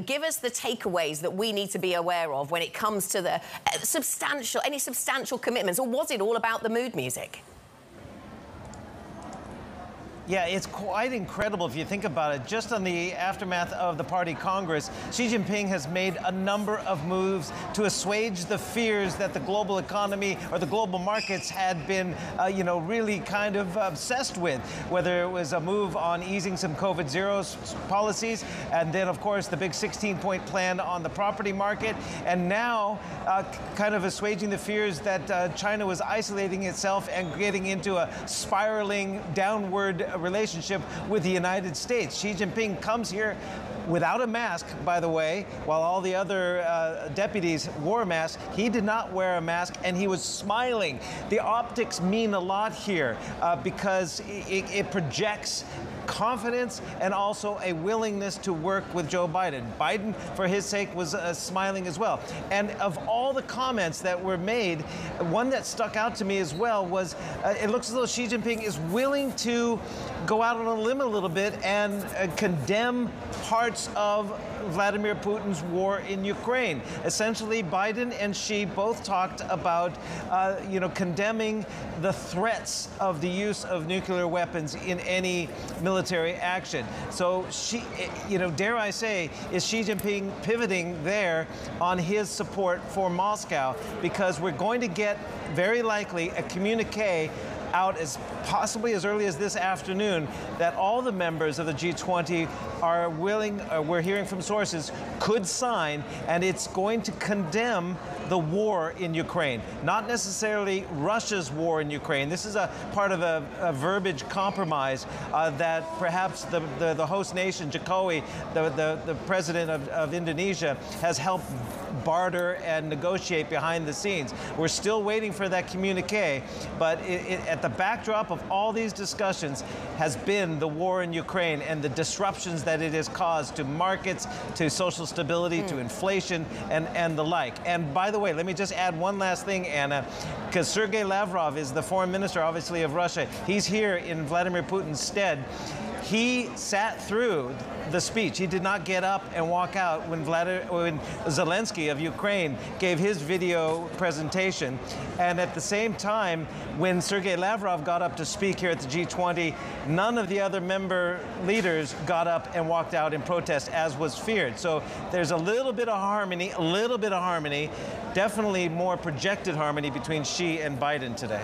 give us the takeaways that we need to be aware of when it comes to the any substantial commitments, or was it all about the mood music? Yeah, it's quite incredible if you think about it. Just on the aftermath of the Party Congress, Xi Jinping has made a number of moves to assuage the fears that the global economy or the global markets had been, really kind of obsessed with. Whether it was a move on easing some COVID zero policies, and then, of course, the big 16-point plan on the property market, and now kind of assuaging the fears that China was isolating itself and getting into a spiraling downward relationship with the United States. Xi Jinping comes here without a mask, by the way, while all the other deputies wore masks. He did not wear a mask, and he was smiling. The optics mean a lot here because it projects confidence and also a willingness to work with Joe Biden. Biden, for his sake, was smiling as well. And of all the comments that were made, one that stuck out to me as well was it looks as though Xi Jinping is willing to go out on a limb a little bit and condemn parts of Vladimir Putin's war in Ukraine. Essentially, Biden and Xi both talked about, condemning the threats of the use of nuclear weapons in any military action. So, dare I say, is Xi Jinping pivoting there on his support for Moscow? Because we're going to get, very likely, a communique out as possibly as early as this afternoon that all the members of the G20 are willing, we're hearing from sources, could sign, and it's going to condemn the war in Ukraine, not necessarily Russia's war in Ukraine. This is a part of a verbiage compromise that perhaps the host nation, Jokowi, the president of Indonesia, has helped barter and negotiate behind the scenes. We're still waiting for that communique, but at the backdrop of all these discussions has been the war in Ukraine and the disruptions that it has caused to markets, to social stability, to inflation, and the like. And by the way, let me just add one last thing, Anna, because Sergei Lavrov is the foreign minister, obviously, of Russia. He's here in Vladimir Putin's stead. He sat through the speech. He did not get up and walk out when Zelensky of Ukraine gave his video presentation. And at the same time, when Sergei Lavrov got up to speak here at the G20, none of the other member leaders got up and walked out in protest, as was feared. So there's a little bit of harmony, definitely more projected harmony between Xi and Biden today.